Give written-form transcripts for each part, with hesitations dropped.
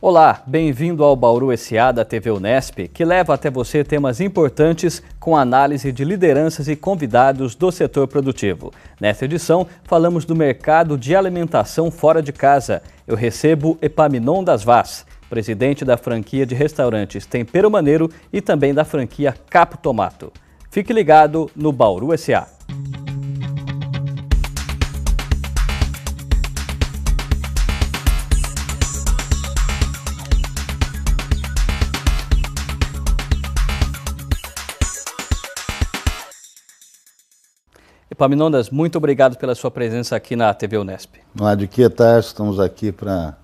Olá, bem-vindo ao Bauru SA da TV Unesp, que leva até você temas importantes com análise de lideranças e convidados do setor produtivo. Nesta edição, falamos do mercado de alimentação fora de casa. Eu recebo Epaminondas Vaz, presidente da franquia de restaurantes Tempero Maneiro e também da franquia Capo Tomato. Fique ligado no Bauru SA. Epaminondas, muito obrigado pela sua presença aqui na TV Unesp. Não há de que, Tarso, estamos aqui para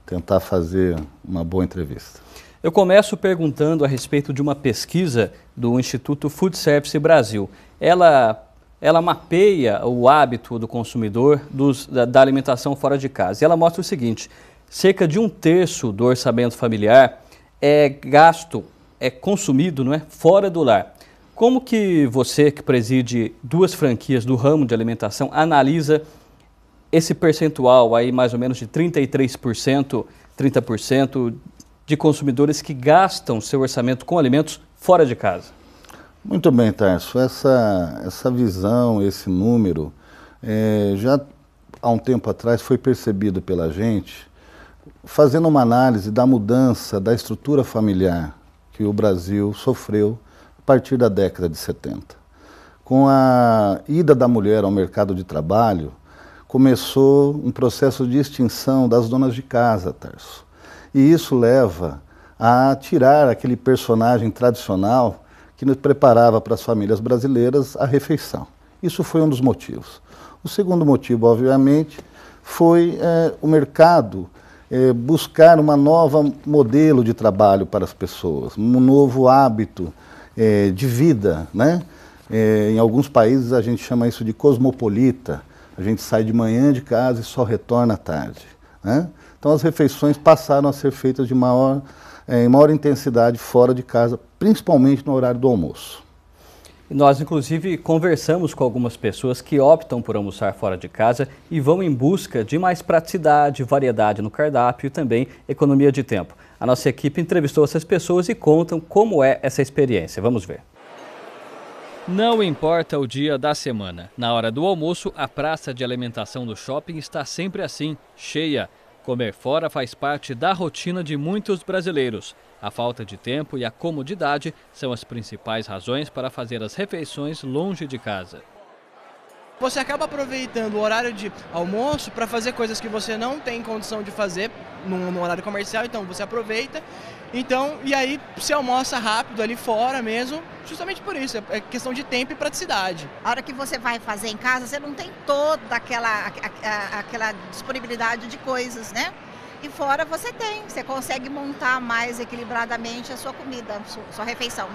tentar fazer uma boa entrevista. Eu começo perguntando a respeito de uma pesquisa do Instituto Food Service Brasil. Ela mapeia o hábito do consumidor da alimentação fora de casa. E ela mostra o seguinte: cerca de 1/3 do orçamento familiar é consumido, não é, fora do lar. Como que você, que preside 2 franquias do ramo de alimentação, analisa esse percentual aí mais ou menos de 33%, 30% de consumidores que gastam seu orçamento com alimentos fora de casa? Muito bem, Tarso. Essa visão, esse número, já há um tempo atrás foi percebido pela gente, fazendo uma análise da mudança da estrutura familiar que o Brasil sofreu a partir da década de 70. Com a ida da mulher ao mercado de trabalho, começou um processo de extinção das donas de casa, Tarso. E isso leva a tirar aquele personagem tradicional que nos preparava para as famílias brasileiras a refeição. Isso foi um dos motivos. O segundo motivo, obviamente, foi o mercado buscar uma nova modelo de trabalho para as pessoas, um novo hábito de vida, né? Em alguns países a gente chama isso de cosmopolita. A gente sai de manhã de casa e só retorna à tarde, né? Então as refeições passaram a ser feitas em maior intensidade fora de casa, principalmente no horário do almoço. E nós, inclusive, conversamos com algumas pessoas que optam por almoçar fora de casa e vão em busca de mais praticidade, variedade no cardápio e também economia de tempo. A nossa equipe entrevistou essas pessoas e contam como é essa experiência. Vamos ver. Não importa o dia da semana. Na hora do almoço, a praça de alimentação do shopping está sempre assim, cheia. Comer fora faz parte da rotina de muitos brasileiros. A falta de tempo e a comodidade são as principais razões para fazer as refeições longe de casa. Você acaba aproveitando o horário de almoço para fazer coisas que você não tem condição de fazer no horário comercial, então você aproveita. E aí se almoça rápido ali fora mesmo, justamente por isso, é questão de tempo e praticidade. A hora que você vai fazer em casa, você não tem toda aquela disponibilidade de coisas, né? E fora você consegue montar mais equilibradamente a sua comida, a sua refeição.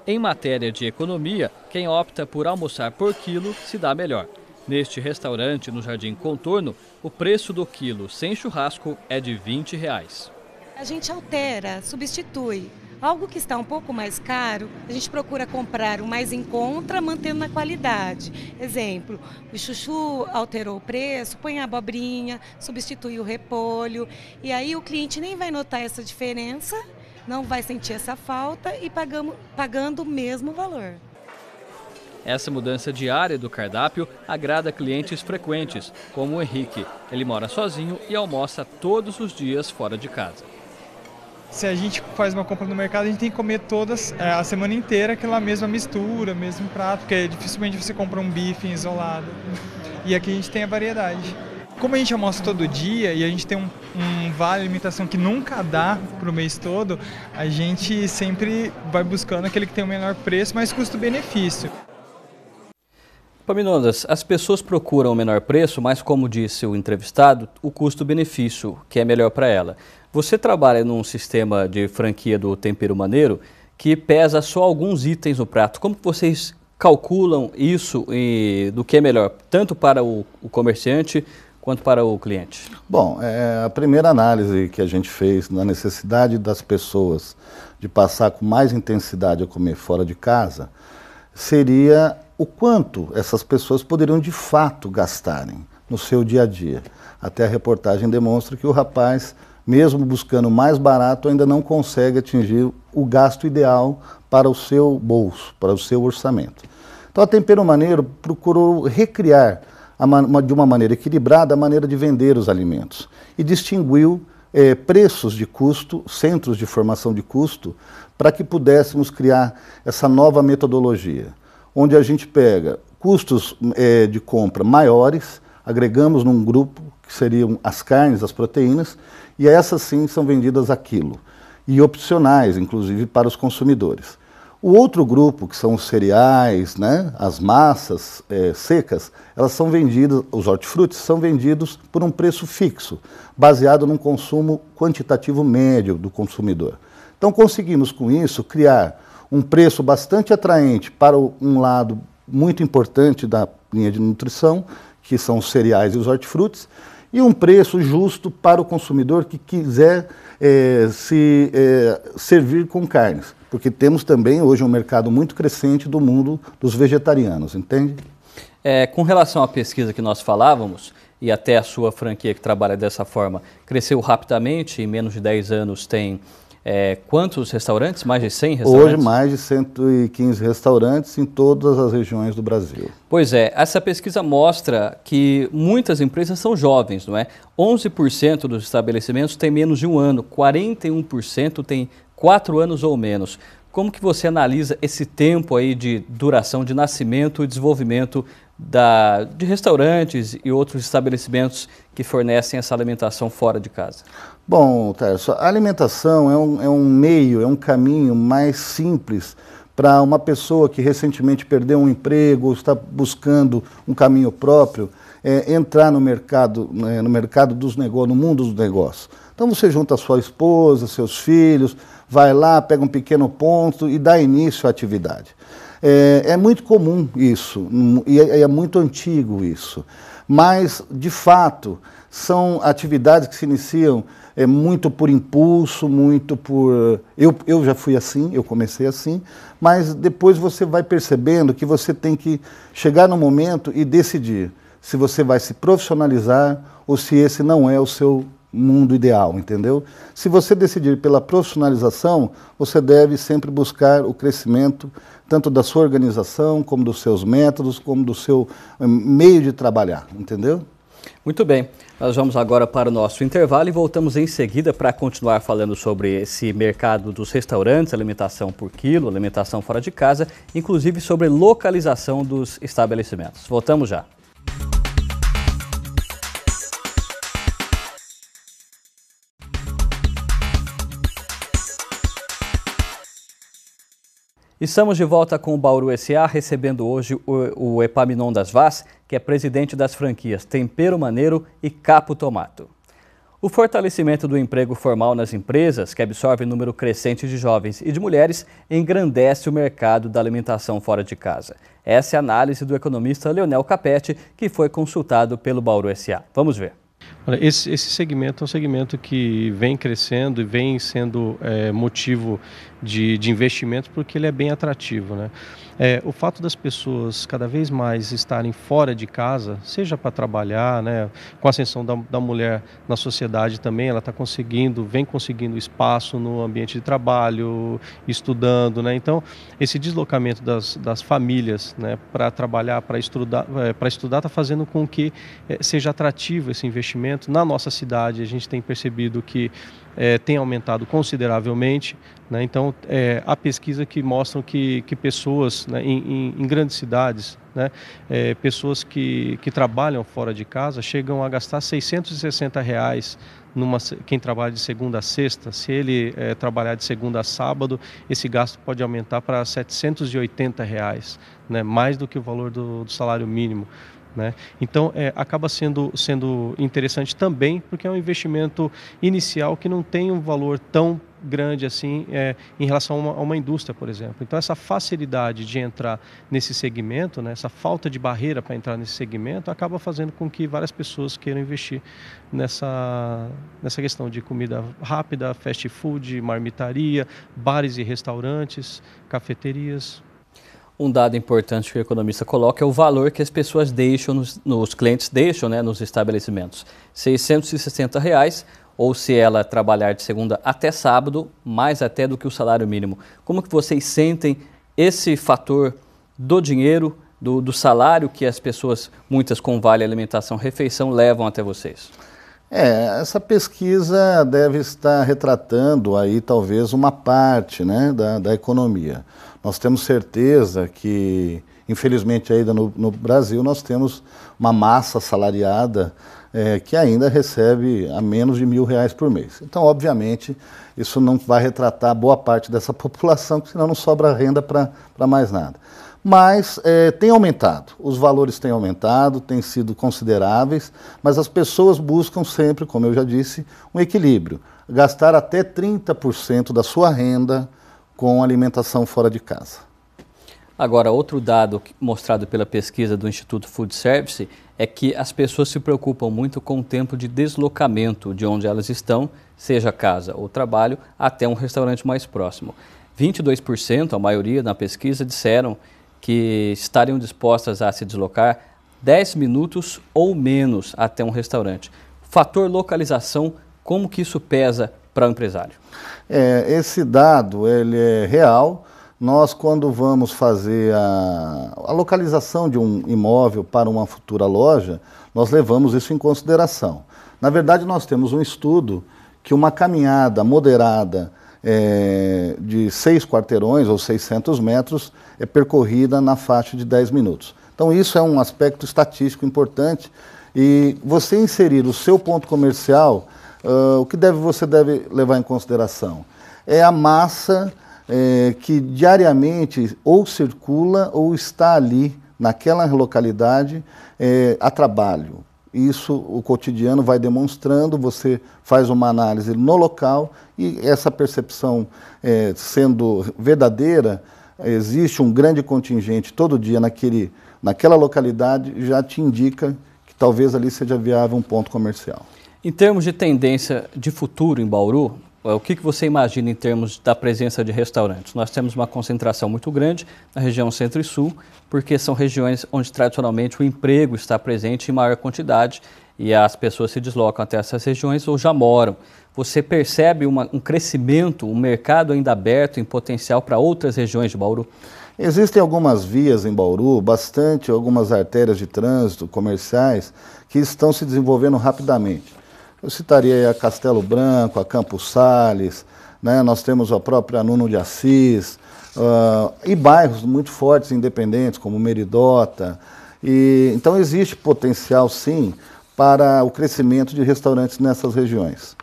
Em matéria de economia, quem opta por almoçar por quilo se dá melhor. Neste restaurante no Jardim Contorno, o preço do quilo sem churrasco é de R$20. A gente altera, substitui. Algo que está um pouco mais caro, a gente procura comprar o mais em conta, mantendo a qualidade. Exemplo, o chuchu alterou o preço, põe a abobrinha, substitui o repolho. E aí o cliente nem vai notar essa diferença, não vai sentir essa falta e pagando o mesmo valor. Essa mudança diária do cardápio agrada clientes frequentes, como o Henrique. Ele mora sozinho e almoça todos os dias fora de casa. Se a gente faz uma compra no mercado, a gente tem que comer todas, a semana inteira, aquela mesma mistura, mesmo prato, porque dificilmente você compra um bife isolado. E aqui a gente tem a variedade. Como a gente almoça todo dia e a gente tem um vale alimentação que nunca dá para o mês todo, a gente sempre vai buscando aquele que tem o menor preço, mas custo-benefício. Epaminondas, as pessoas procuram o menor preço, mas como disse o entrevistado, o custo-benefício, que é melhor para ela. Você trabalha num sistema de franquia do Tempero Maneiro que pesa só alguns itens no prato. Como vocês calculam isso e do que é melhor, tanto para o comerciante quanto para o cliente? Bom, a primeira análise que a gente fez na necessidade das pessoas de passar com mais intensidade a comer fora de casa seria o quanto essas pessoas poderiam de fato gastarem no seu dia a dia. Até a reportagem demonstra que o rapaz mesmo buscando mais barato, ainda não consegue atingir o gasto ideal para o seu bolso, para o seu orçamento. Então a Tempero Maneiro procurou recriar de uma maneira equilibrada a maneira de vender os alimentos e distinguiu preços de custo, centros de formação de custo, para que pudéssemos criar essa nova metodologia, onde a gente pega custos de compra maiores, agregamos num grupo que seriam as carnes, as proteínas, e essas sim são vendidas a quilo, e opcionais, inclusive, para os consumidores. O outro grupo, que são os cereais, né, as massas secas, elas são vendidas, os hortifrutis são vendidos por um preço fixo, baseado num consumo quantitativo médio do consumidor. Então conseguimos com isso criar um preço bastante atraente para um lado muito importante da linha de nutrição, que são os cereais e os hortifrutis, e um preço justo para o consumidor que quiser servir com carnes. Porque temos também hoje um mercado muito crescente do mundo dos vegetarianos, entende? Com relação à pesquisa que nós falávamos, e até a sua franquia que trabalha dessa forma, cresceu rapidamente, em menos de 10 anos tem quantos restaurantes? Mais de 100 restaurantes? Hoje mais de 115 restaurantes em todas as regiões do Brasil. Pois é, essa pesquisa mostra que muitas empresas são jovens, não é? 11% dos estabelecimentos têm menos de 1 ano, 41% têm 4 anos ou menos. Como que você analisa esse tempo aí de duração de nascimento e desenvolvimento de restaurantes e outros estabelecimentos que fornecem essa alimentação fora de casa? Bom, Tarso, a alimentação é um meio, é um caminho mais simples para uma pessoa que recentemente perdeu um emprego ou está buscando um caminho próprio, entrar no mercado dos negócios, no mundo dos negócios. Então você junta a sua esposa, seus filhos, vai lá, pega um pequeno ponto e dá início à atividade. É muito comum isso, e é muito antigo isso, mas, de fato, são atividades que se iniciam muito por impulso, muito por... Eu já fui assim, eu comecei assim, mas depois você vai percebendo que você tem que chegar no momento e decidir se você vai se profissionalizar ou se esse não é o seu mundo ideal, entendeu? Se você decidir pela profissionalização, você deve sempre buscar o crescimento tanto da sua organização, como dos seus métodos, como do seu meio de trabalhar, entendeu? Muito bem, nós vamos agora para o nosso intervalo e voltamos em seguida para continuar falando sobre esse mercado dos restaurantes, alimentação por quilo, alimentação fora de casa, inclusive sobre localização dos estabelecimentos. Voltamos já. Estamos de volta com o Bauru S.A., recebendo hoje o Epaminondas Vaz, que é presidente das franquias Tempero Maneiro e Capo Tomato. O fortalecimento do emprego formal nas empresas, que absorve número crescente de jovens e de mulheres, engrandece o mercado da alimentação fora de casa. Essa é a análise do economista Leonel Capete, que foi consultado pelo Bauru S.A. Vamos ver. Olha, esse segmento é um segmento que vem crescendo e vem sendo motivo de investimento porque ele é bem atrativo, né? O fato das pessoas cada vez mais estarem fora de casa, seja para trabalhar, né, com a ascensão da mulher na sociedade também, ela vem conseguindo espaço no ambiente de trabalho, estudando, né? Então, esse deslocamento das famílias, né, para trabalhar, para estudar, está fazendo com que seja atrativo esse investimento. Na nossa cidade, a gente tem percebido que tem aumentado consideravelmente, né? Então, há pesquisa que mostram que pessoas, né, em grandes cidades, né, pessoas que trabalham fora de casa chegam a gastar R$660 quem trabalha de segunda a sexta. Se ele trabalhar de segunda a sábado, esse gasto pode aumentar para R$780, né, mais do que o valor do salário mínimo, né? Então, acaba sendo interessante também, porque é um investimento inicial que não tem um valor tão grande assim em relação a uma indústria, por exemplo. Então, essa facilidade de entrar nesse segmento, né, essa falta de barreira para entrar nesse segmento, acaba fazendo com que várias pessoas queiram investir nessa questão de comida rápida, fast food, marmitaria, bares e restaurantes, cafeterias. Um dado importante que o economista coloca é o valor que as pessoas deixam, os clientes deixam, né, nos estabelecimentos. R$660, ou se ela trabalhar de segunda até sábado, mais até do que o salário mínimo. Como que vocês sentem esse fator do dinheiro, do salário que as pessoas, muitas com vale alimentação, refeição, levam até vocês? Essa pesquisa deve estar retratando aí talvez uma parte, né, da economia. Nós temos certeza que, infelizmente ainda no Brasil, nós temos uma massa salariada que ainda recebe a menos de R$1.000 por mês. Então, obviamente, isso não vai retratar boa parte dessa população, porque senão não sobra renda para mais nada. Mas tem aumentado, os valores têm aumentado, têm sido consideráveis, mas as pessoas buscam sempre, como eu já disse, um equilíbrio. Gastar até 30% da sua renda com alimentação fora de casa. Agora, outro dado mostrado pela pesquisa do Instituto Food Service é que as pessoas se preocupam muito com o tempo de deslocamento de onde elas estão, seja casa ou trabalho, até um restaurante mais próximo. 22%, a maioria na pesquisa, disseram que estariam dispostas a se deslocar 10 minutos ou menos até um restaurante. Fator localização, como que isso pesa para o empresário? Esse dado ele é real. Nós, quando vamos fazer a localização de um imóvel para uma futura loja, nós levamos isso em consideração. Na verdade, nós temos um estudo que uma caminhada moderada de 6 quarteirões ou 600 metros é percorrida na faixa de 10 minutos. Então isso é um aspecto estatístico importante e você inserir o seu ponto comercial, o que você deve levar em consideração é a massa que diariamente ou circula ou está ali naquela localidade a trabalho. Isso o cotidiano vai demonstrando, você faz uma análise no local e essa percepção sendo verdadeira, existe um grande contingente todo dia naquela localidade, já te indica que talvez ali seja viável um ponto comercial. Em termos de tendência de futuro em Bauru, o que você imagina em termos da presença de restaurantes? Nós temos uma concentração muito grande na região centro e sul, porque são regiões onde tradicionalmente o emprego está presente em maior quantidade e as pessoas se deslocam até essas regiões ou já moram. Você percebe um crescimento, um mercado ainda aberto em potencial para outras regiões de Bauru? Existem algumas vias em Bauru, algumas artérias de trânsito comerciais que estão se desenvolvendo rapidamente. Eu citaria a Castelo Branco, a Campos Sales, né? Nós temos a própria Nuno de Assis, e bairros muito fortes e independentes, como Meridota. Então existe potencial, sim, para o crescimento de restaurantes nessas regiões.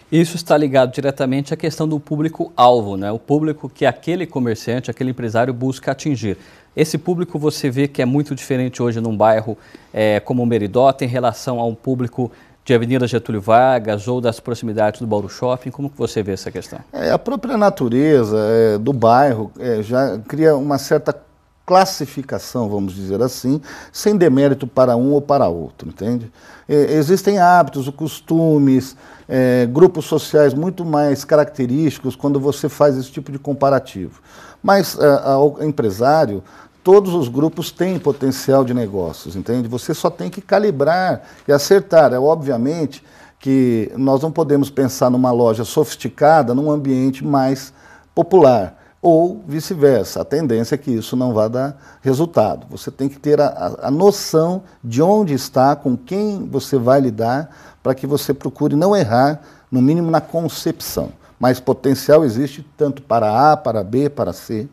Isso está ligado diretamente à questão do público-alvo, né? O público que aquele comerciante, aquele empresário busca atingir. Esse público você vê que é muito diferente hoje num bairro como Meridota em relação ao público de Avenida Getúlio Vargas ou das proximidades do Bauru Shopping. Como que você vê essa questão? A própria natureza do bairro já cria uma certa classificação, vamos dizer assim, sem demérito para um ou para outro, entende? Existem hábitos, costumes, grupos sociais muito mais característicos quando você faz esse tipo de comparativo. Mas ao empresário, todos os grupos têm potencial de negócios, entende? Você só tem que calibrar e acertar. Obviamente que nós não podemos pensar numa loja sofisticada num ambiente mais popular. Ou vice-versa, a tendência é que isso não vá dar resultado. Você tem que ter a noção de onde está, com quem você vai lidar, para que você procure não errar, no mínimo na concepção. Mas potencial existe tanto para A, para B, para C,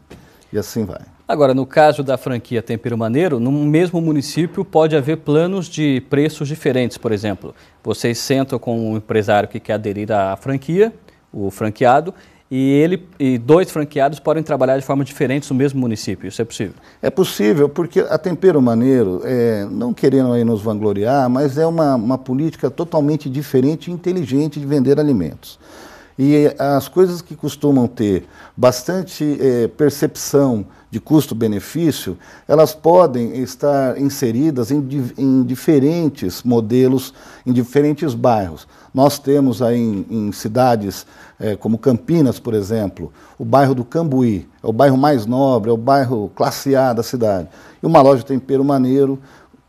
e assim vai. Agora, no caso da franquia Tempero Maneiro, no mesmo município pode haver planos de preços diferentes, por exemplo. Vocês sentam com um empresário que quer aderir à franquia, o franqueado, e dois franqueados podem trabalhar de forma diferente no mesmo município. Isso é possível? É possível, porque a Tempero Maneiro, não querendo aí nos vangloriar, mas é uma política totalmente diferente e inteligente de vender alimentos. E as coisas que costumam ter bastante percepção de custo-benefício, elas podem estar inseridas em diferentes modelos, em diferentes bairros. Nós temos aí em cidades como Campinas, por exemplo, o bairro do Cambuí, é o bairro mais nobre, é o bairro classe A da cidade. E uma loja Tempero Maneiro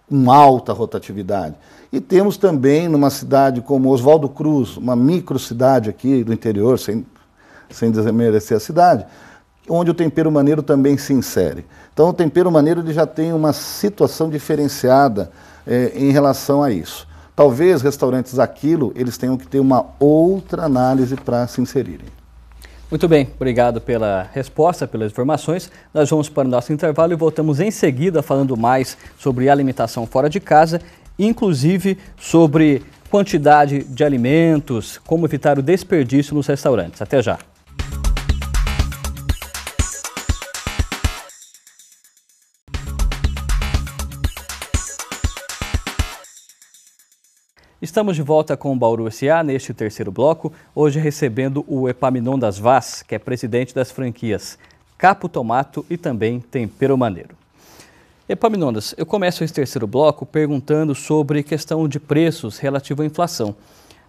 com alta rotatividade. E temos também, numa cidade como Oswaldo Cruz, uma microcidade aqui do interior, sem desmerecer a cidade, onde o tempero maneiro também se insere. Então, o tempero maneiro ele já tem uma situação diferenciada em relação a isso. Talvez restaurantes Aquilo, eles tenham que ter uma outra análise para se inserirem. Muito bem, obrigado pela resposta, pelas informações. Nós vamos para o nosso intervalo e voltamos em seguida falando mais sobre alimentação fora de casa, inclusive sobre quantidade de alimentos, como evitar o desperdício nos restaurantes. Até já. Estamos de volta com o Bauru S.A. neste terceiro bloco, hoje recebendo o Epaminondas Vaz, que é presidente das franquias Capo Tomato e também Tempero Maneiro. Epaminondas, eu começo esse terceiro bloco perguntando sobre questão de preços relativo à inflação.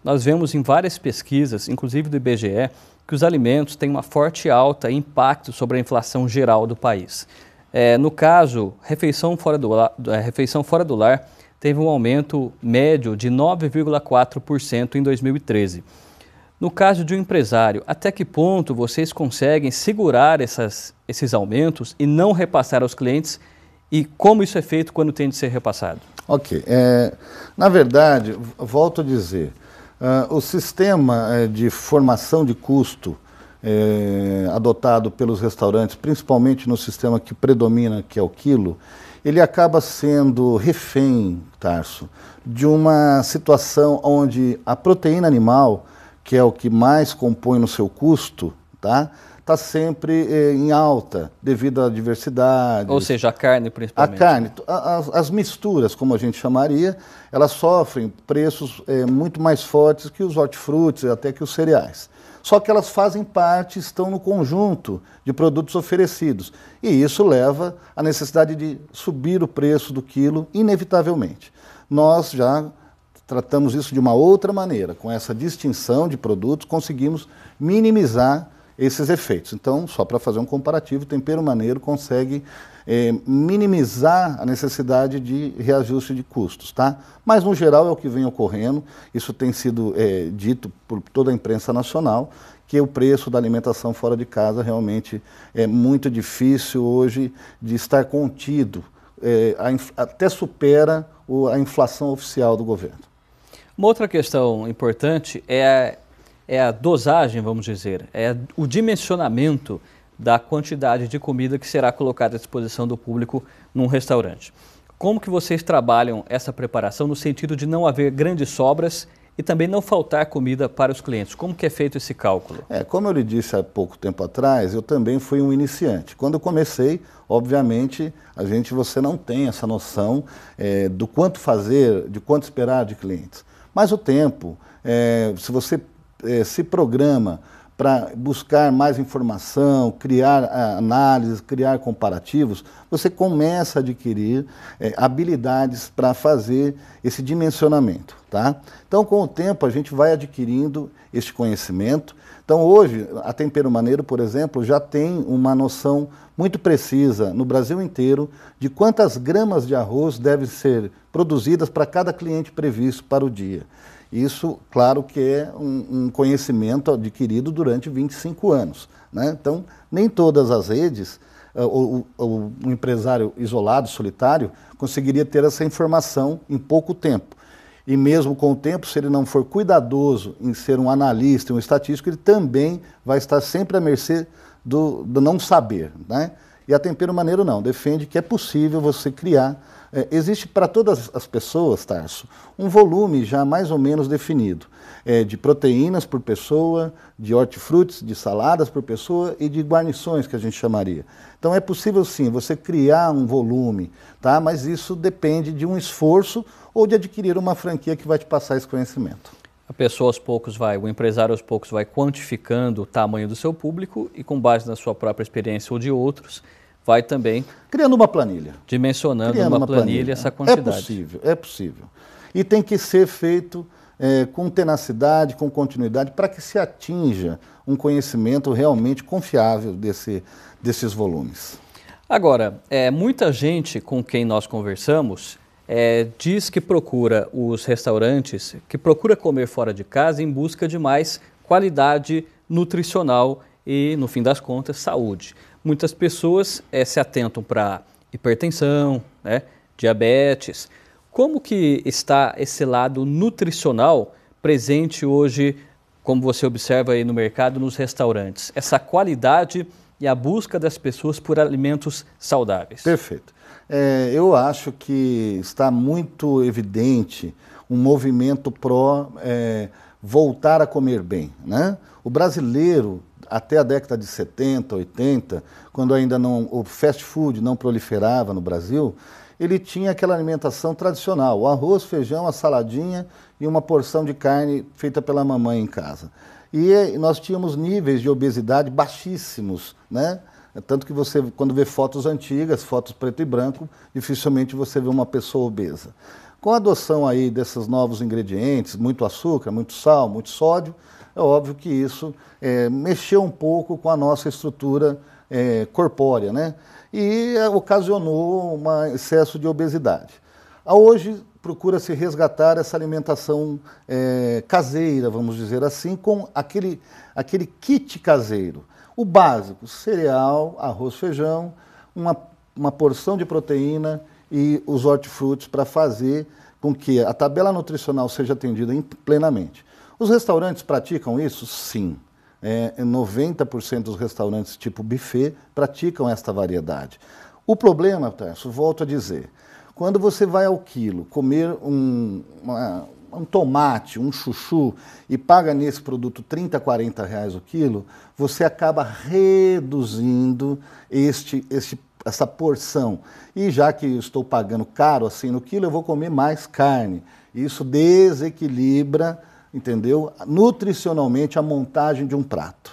Nós vemos em várias pesquisas, inclusive do IBGE, que os alimentos têm uma forte alta e impacto sobre a inflação geral do país. No caso, refeição fora do lar teve um aumento médio de 9,4% em 2013. No caso de um empresário, até que ponto vocês conseguem segurar esses aumentos e não repassar aos clientes? E como isso é feito quando tem de ser repassado? Ok. Na verdade, volto a dizer, o sistema de formação de custo adotado pelos restaurantes, principalmente no sistema que predomina, que é o quilo, ele acaba sendo refém, Tarso, de uma situação onde a proteína animal, que é o que mais compõe no seu custo, está sempre em alta, devido à diversidade. Ou seja, a carne principalmente. A carne, as misturas, como a gente chamaria, elas sofrem preços muito mais fortes que os hortifrutis, até que os cereais. Só que elas fazem parte, estão no conjunto de produtos oferecidos. E isso leva à necessidade de subir o preço do quilo, inevitavelmente. Nós já tratamos isso de uma outra maneira. Com essa distinção de produtos, conseguimos minimizar esses efeitos. Então, só para fazer um comparativo, o Tempero Maneiro consegue minimizar a necessidade de reajuste de custos, Mas, no geral, é o que vem ocorrendo. Isso tem sido dito por toda a imprensa nacional, que o preço da alimentação fora de casa realmente é muito difícil hoje de estar contido. Até supera a inflação oficial do governo. Uma outra questão importante é a dosagem, vamos dizer, o dimensionamento da quantidade de comida que será colocada à disposição do público num restaurante. Como que vocês trabalham essa preparação no sentido de não haver grandes sobras e também não faltar comida para os clientes? Como que é feito esse cálculo? Como eu lhe disse há pouco tempo atrás, eu também fui um iniciante. Quando eu comecei, obviamente, você não tem essa noção do quanto fazer, de quanto esperar de clientes. Mas o tempo, se você se programa para buscar mais informação, criar análises, criar comparativos, você começa a adquirir habilidades para fazer esse dimensionamento, Então, com o tempo, a gente vai adquirindo este conhecimento. Então, hoje, a Tempero Maneiro, por exemplo, já tem uma noção muito precisa no Brasil inteiro de quantas gramas de arroz devem ser produzidas para cada cliente previsto para o dia. Isso, claro que é um conhecimento adquirido durante 25 anos. Então, nem todas as redes, o empresário isolado, solitário, conseguiria ter essa informação em pouco tempo. E mesmo com o tempo, se ele não for cuidadoso em ser um analista, um estatístico, ele também vai estar sempre à mercê do não saber. E a Tempero Maneiro não, defende que é possível você criar. Existe para todas as pessoas, Tarso, um volume já mais ou menos definido, de proteínas por pessoa, de hortifrutis, de saladas por pessoa e de guarnições, que a gente chamaria. Então é possível sim você criar um volume, mas isso depende de um esforço ou de adquirir uma franquia que vai te passar esse conhecimento. A pessoa aos poucos o empresário aos poucos vai quantificando o tamanho do seu público e com base na sua própria experiência ou de outros, vai também criando uma planilha. Dimensionando uma planilha essa quantidade. É possível. E tem que ser feito com tenacidade, com continuidade, para que se atinja um conhecimento realmente confiável desses volumes. Agora, muita gente com quem nós conversamos diz que procura os restaurantes, que procura comer fora de casa em busca de mais qualidade nutricional e, no fim das contas, saúde. Muitas pessoas se atentam para hipertensão, né, diabetes. Como que está esse lado nutricional presente hoje, como você observa aí no mercado, nos restaurantes? Essa qualidade e a busca das pessoas por alimentos saudáveis. Perfeito. Eu acho que está muito evidente um movimento voltar a comer bem, né? O brasileiro, até a década de 70, 80, quando ainda o fast food não proliferava no Brasil, ele tinha aquela alimentação tradicional, o arroz, feijão, a saladinha e uma porção de carne feita pela mamãe em casa. E nós tínhamos níveis de obesidade baixíssimos, né? Tanto que você, quando vê fotos antigas, fotos preto e branco, dificilmente você vê uma pessoa obesa. Com a adoção aí desses novos ingredientes, muito açúcar, muito sal, muito sódio, é óbvio que isso mexeu um pouco com a nossa estrutura corpórea, né? E ocasionou um excesso de obesidade. Hoje, procura-se resgatar essa alimentação caseira, vamos dizer assim, com aquele kit caseiro. O básico, cereal, arroz, feijão, uma porção de proteína e os hortifrutis para fazer com que a tabela nutricional seja atendida plenamente. Os restaurantes praticam isso? Sim. 90% dos restaurantes tipo buffet praticam esta variedade. O problema, Tarso, volto a dizer, quando você vai ao quilo comer um tomate, um chuchu e paga nesse produto R$30, R$40 o quilo, você acaba reduzindo essa porção. E já que eu estou pagando caro assim no quilo, eu vou comer mais carne. Isso desequilibra, entendeu? Nutricionalmente a montagem de um prato.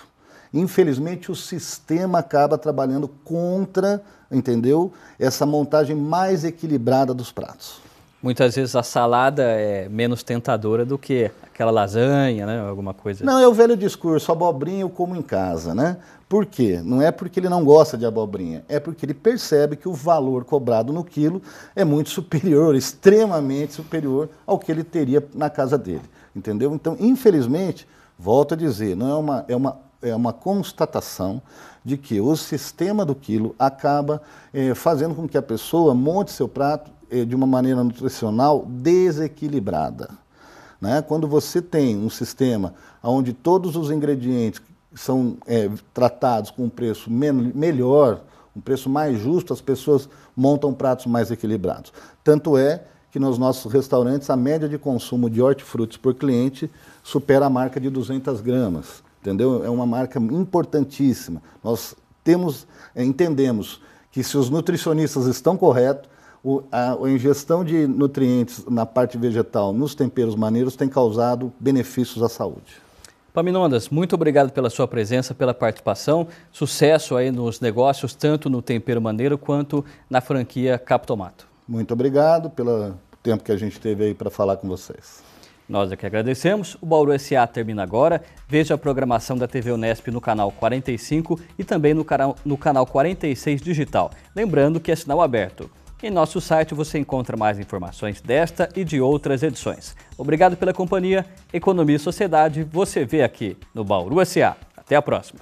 Infelizmente o sistema acaba trabalhando contra, entendeu? Essa montagem mais equilibrada dos pratos. Muitas vezes a salada é menos tentadora do que aquela lasanha, né? Alguma coisa. Não, é o velho discurso, abobrinha eu como em casa, né? Por quê? Não é porque ele não gosta de abobrinha, é porque ele percebe que o valor cobrado no quilo é muito superior, extremamente superior ao que ele teria na casa dele, entendeu? Então, infelizmente, volto a dizer, não é uma constatação de que o sistema do quilo acaba fazendo com que a pessoa monte seu prato de uma maneira nutricional desequilibrada, né? Quando você tem um sistema onde todos os ingredientes são tratados com um preço melhor, um preço mais justo, as pessoas montam pratos mais equilibrados. Tanto é que nos nossos restaurantes a média de consumo de hortifrutis por cliente supera a marca de 200 gramas, entendeu? É uma marca importantíssima. Nós entendemos que se os nutricionistas estão corretos, a ingestão de nutrientes na parte vegetal nos temperos maneiros tem causado benefícios à saúde. Epaminondas, muito obrigado pela sua presença, pela participação. Sucesso aí nos negócios, tanto no tempero maneiro quanto na franquia Captomato. Muito obrigado pelo tempo que a gente teve aí para falar com vocês. Nós aqui agradecemos. O Bauru SA termina agora. Veja a programação da TV Unesp no canal 45 e também no canal 46 Digital. Lembrando que é sinal aberto. Em nosso site você encontra mais informações desta e de outras edições. Obrigado pela companhia. Economia e Sociedade você vê aqui no Bauru SA. Até a próxima.